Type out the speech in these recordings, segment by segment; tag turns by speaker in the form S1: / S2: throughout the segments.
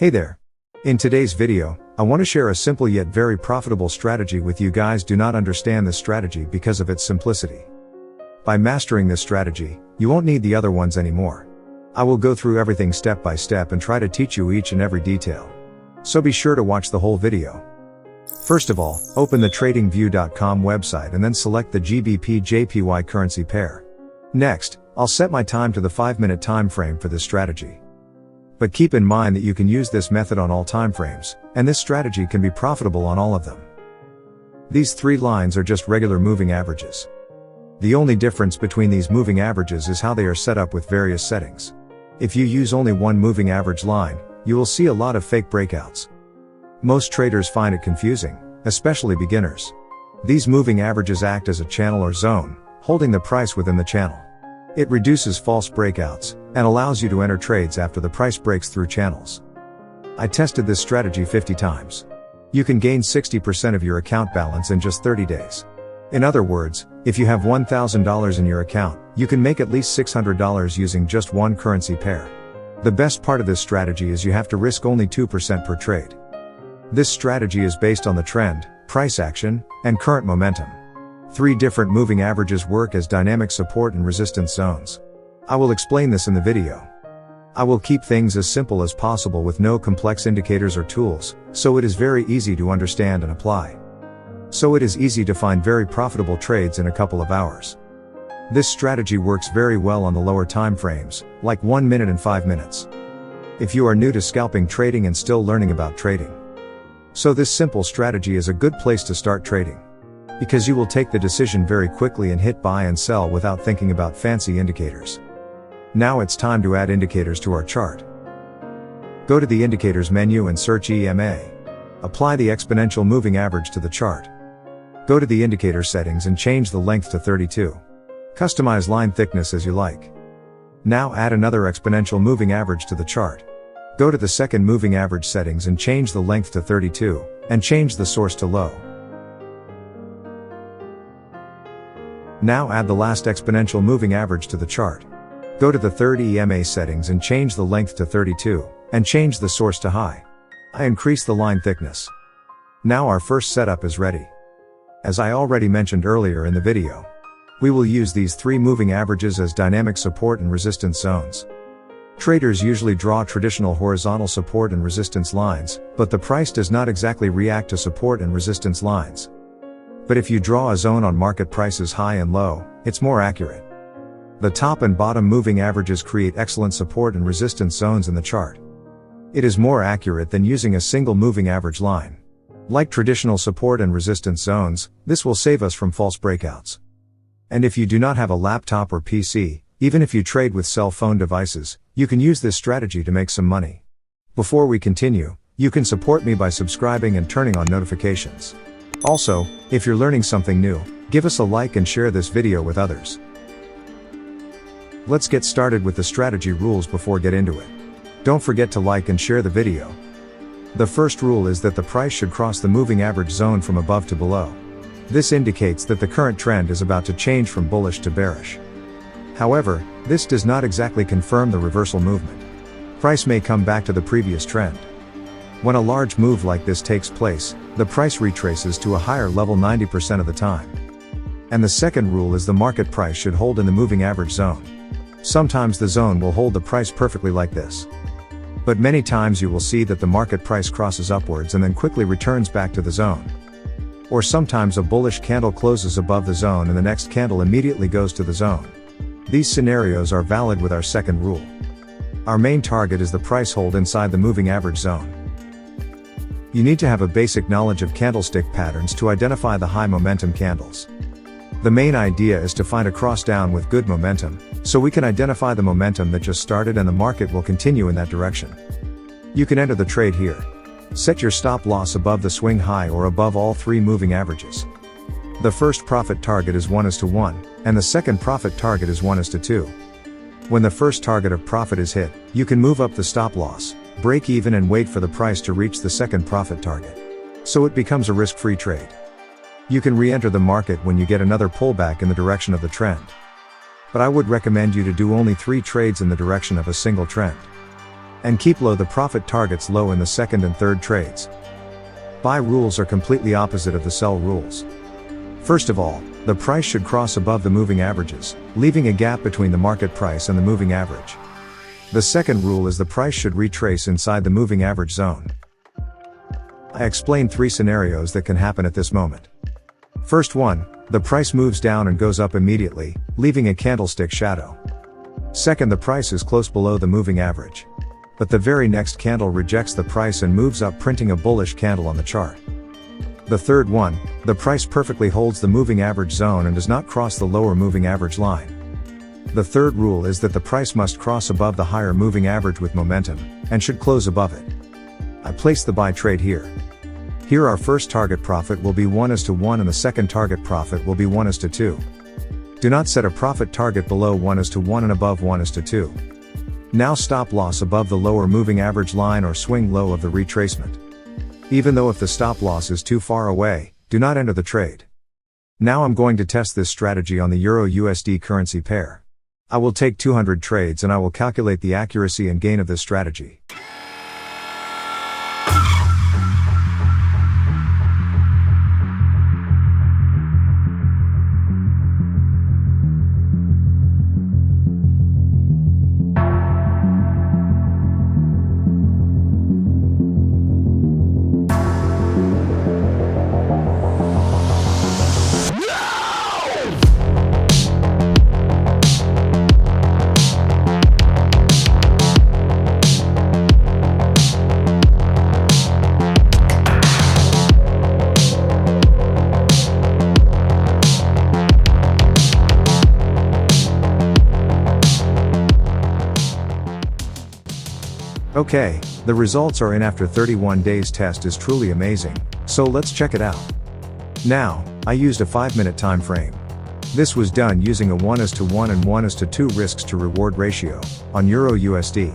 S1: Hey there. In today's video, I want to share a simple yet very profitable strategy with you guys. Do not understand this strategy because of its simplicity. By mastering this strategy, you won't need the other ones anymore. I will go through everything step by step and try to teach you each and every detail. So be sure to watch the whole video. First of all, open the tradingview.com website and then select the GBP JPY currency pair. Next, I'll set my time to the 5-minute time frame for this strategy. But keep in mind that you can use this method on all time frames, and this strategy can be profitable on all of them. These three lines are just regular moving averages. The only difference between these moving averages is how they are set up with various settings. If you use only one moving average line, you will see a lot of fake breakouts. Most traders find it confusing, especially beginners. These moving averages act as a channel or zone, holding the price within the channel. It reduces false breakouts, and allows you to enter trades after the price breaks through channels. I tested this strategy 50 times. You can gain 60% of your account balance in just 30 days. In other words, if you have $1,000 in your account, you can make at least $600 using just one currency pair. The best part of this strategy is you have to risk only 2% per trade. This strategy is based on the trend, price action, and current momentum. 3 different moving averages work as dynamic support and resistance zones. I will explain this in the video. I will keep things as simple as possible with no complex indicators or tools, so it is very easy to understand and apply. So it is easy to find very profitable trades in a couple of hours. This strategy works very well on the lower time frames, like 1 minute and 5 minutes. If you are new to scalping trading and still learning about trading. So this simple strategy is a good place to start trading. Because you will take the decision very quickly and hit buy and sell without thinking about fancy indicators. Now it's time to add indicators to our chart. Go to the indicators menu and search EMA. Apply the exponential moving average to the chart. Go to the indicator settings and change the length to 32. Customize line thickness as you like. Now add another exponential moving average to the chart. Go to the second moving average settings and change the length to 32, and change the source to low. Now add the last exponential moving average to the chart. Go to the third EMA settings and change the length to 32, and change the source to high. I increase the line thickness. Now our first setup is ready. As I already mentioned earlier in the video, we will use these 3 moving averages as dynamic support and resistance zones. Traders usually draw traditional horizontal support and resistance lines, but the price does not exactly react to support and resistance lines. But if you draw a zone on market prices high and low, it's more accurate. The top and bottom moving averages create excellent support and resistance zones in the chart. It is more accurate than using a single moving average line. Like traditional support and resistance zones, this will save us from false breakouts. And if you do not have a laptop or PC, even if you trade with cell phone devices, you can use this strategy to make some money. Before we continue, you can support me by subscribing and turning on notifications. Also, if you're learning something new, give us a like and share this video with others. Let's get started with the strategy rules before get into it. Don't forget to like and share the video. The first rule is that the price should cross the moving average zone from above to below. This indicates that the current trend is about to change from bullish to bearish. However, this does not exactly confirm the reversal movement. Price may come back to the previous trend. When a large move like this takes place, the price retraces to a higher level 90% of the time. And the second rule is the market price should hold in the moving average zone. Sometimes the zone will hold the price perfectly like this. But many times you will see that the market price crosses upwards and then quickly returns back to the zone. Or sometimes a bullish candle closes above the zone and the next candle immediately goes to the zone. These scenarios are valid with our second rule. Our main target is the price hold inside the moving average zone. You need to have a basic knowledge of candlestick patterns to identify the high momentum candles. The main idea is to find a cross down with good momentum, so we can identify the momentum that just started and the market will continue in that direction. You can enter the trade here. Set your stop loss above the swing high or above all 3 moving averages. The first profit target is 1:1, and the second profit target is 1:2. When the first target of profit is hit, you can move up the stop loss, break even and wait for the price to reach the second profit target. So it becomes a risk-free trade. You can re-enter the market when you get another pullback in the direction of the trend. But I would recommend you to do only 3 trades in the direction of a single trend. And keep low the profit targets low in the second and third trades. Buy rules are completely opposite of the sell rules. First of all, the price should cross above the moving averages, leaving a gap between the market price and the moving average. The second rule is the price should retrace inside the moving average zone. I explained 3 scenarios that can happen at this moment. First one, the price moves down and goes up immediately, leaving a candlestick shadow. Second, the price is close below the moving average. But the very next candle rejects the price and moves up, printing a bullish candle on the chart. The third one, the price perfectly holds the moving average zone and does not cross the lower moving average line. The third rule is that the price must cross above the higher moving average with momentum, and should close above it. I placed the buy trade here. Here our first target profit will be 1:1 and the second target profit will be 1:2. Do not set a profit target below 1:1 and above 1:2. Now stop loss above the lower moving average line or swing low of the retracement. Even though if the stop loss is too far away, do not enter the trade. Now I'm going to test this strategy on the Euro-USD currency pair. I will take 200 trades and I will calculate the accuracy and gain of this strategy. Okay, the results are in after 31 days. Test is truly amazing, so let's check it out. Now, I used a 5-minute time frame. This was done using a 1:1 and 1:2 risks to reward ratio on Euro-USD.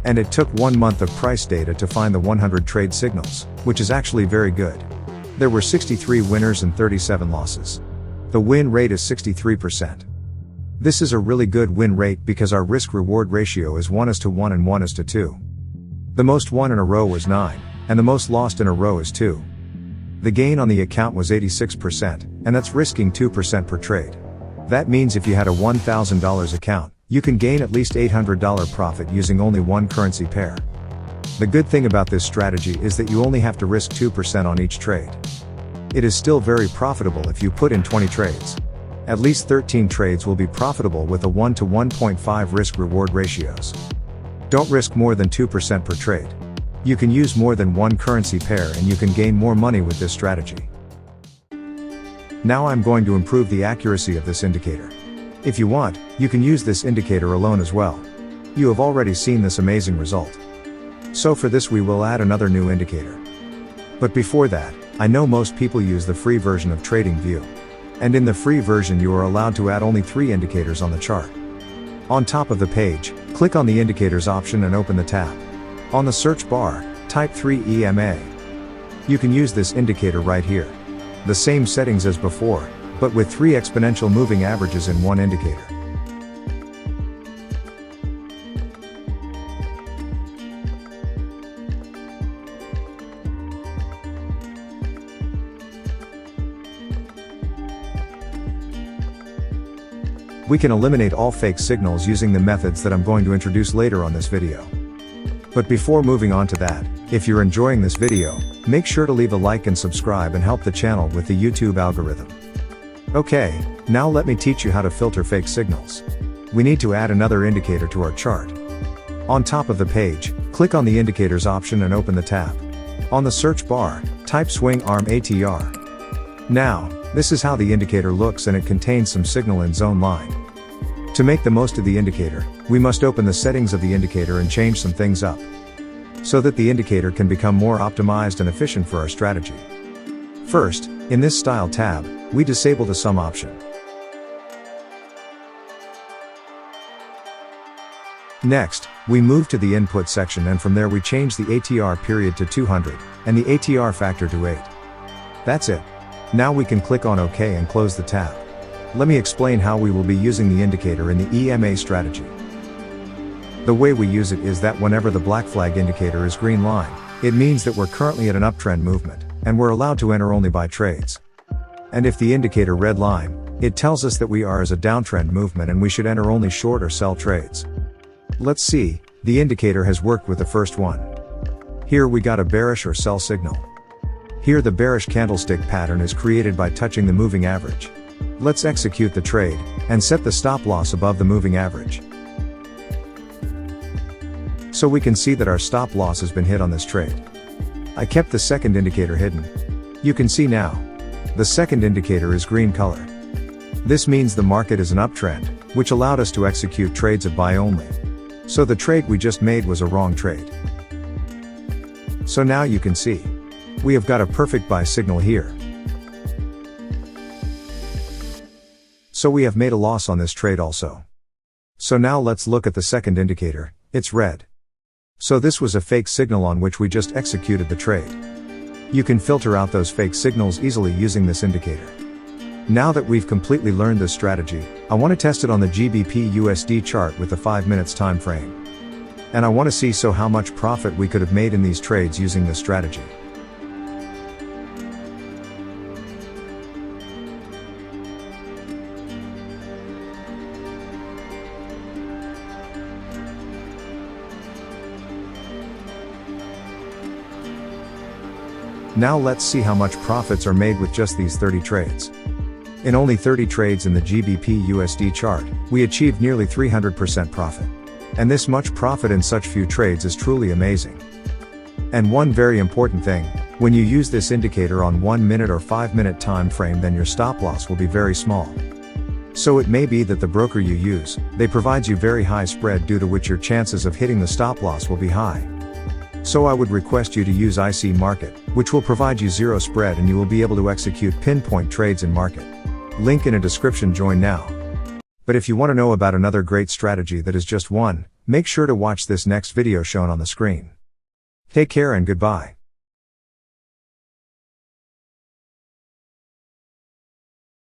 S1: And it took 1 month of price data to find the 100 trade signals, which is actually very good. There were 63 winners and 37 losses. The win rate is 63%. This is a really good win rate because our risk-reward ratio is 1:1 and 1:2. The most won in a row was 9, and the most lost in a row is 2. The gain on the account was 86%, and that's risking 2% per trade. That means if you had a $1,000 account, you can gain at least $800 profit using only one currency pair. The good thing about this strategy is that you only have to risk 2% on each trade. It is still very profitable if you put in 20 trades. At least 13 trades will be profitable with a 1 to 1.5 risk-reward ratios. Don't risk more than 2% per trade. You can use more than one currency pair and you can gain more money with this strategy. Now I'm going to improve the accuracy of this indicator. If you want, you can use this indicator alone as well. You have already seen this amazing result. So for this we will add another new indicator. But before that, I know most people use the free version of TradingView. And in the free version you are allowed to add only 3 indicators on the chart. On top of the page, click on the indicators option and open the tab. On the search bar, type 3 EMA. You can use this indicator right here. The same settings as before, but with 3 exponential moving averages in one indicator. We can eliminate all fake signals using the methods that I'm going to introduce later on this video. But before moving on to that, if you're enjoying this video, make sure to leave a like and subscribe and help the channel with the YouTube algorithm. Okay, now let me teach you how to filter fake signals. We need to add another indicator to our chart. On top of the page, click on the indicators option and open the tab. On the search bar, type swing arm ATR. Now, this is how the indicator looks and it contains some signal in zone line. To make the most of the indicator, we must open the settings of the indicator and change some things up, so that the indicator can become more optimized and efficient for our strategy. First, in this style tab, we disable the sum option. Next, we move to the input section and from there we change the ATR period to 200, and the ATR factor to 8. That's it. Now we can click on OK and close the tab. Let me explain how we will be using the indicator in the EMA strategy. The way we use it is that whenever the black flag indicator is green line, it means that we're currently at an uptrend movement, and we're allowed to enter only buy trades. And if the indicator red line, it tells us that we are as a downtrend movement and we should enter only short or sell trades. Let's see, the indicator has worked with the first one. Here we got a bearish or sell signal. Here the bearish candlestick pattern is created by touching the moving average. Let's execute the trade, and set the stop loss above the moving average. So we can see that our stop loss has been hit on this trade. I kept the second indicator hidden. You can see now. The second indicator is green color. This means the market is an uptrend, which allowed us to execute trades of buy only. So the trade we just made was a wrong trade. So now you can see. We have got a perfect buy signal here. So we have made a loss on this trade also. So now let's look at the second indicator, it's red. So this was a fake signal on which we just executed the trade. You can filter out those fake signals easily using this indicator. Now that we've completely learned this strategy, I want to test it on the GBP USD chart with the 5 minutes time frame. And I want to see how much profit we could have made in these trades using this strategy. Now let's see how much profits are made with just these 30 trades. In only 30 trades in the GBP USD chart, we achieved nearly 300% profit. And this much profit in such few trades is truly amazing. And one very important thing, when you use this indicator on 1 minute or 5 minute time frame, then your stop loss will be very small. So it may be that the broker you use, they provides you very high spread, due to which your chances of hitting the stop loss will be high. So I would request you to use IC Market, which will provide you zero spread and you will be able to execute pinpoint trades in market. Link in a description, join now. But if you want to know about another great strategy that is just one, make sure to watch this next video shown on the screen. Take care and goodbye.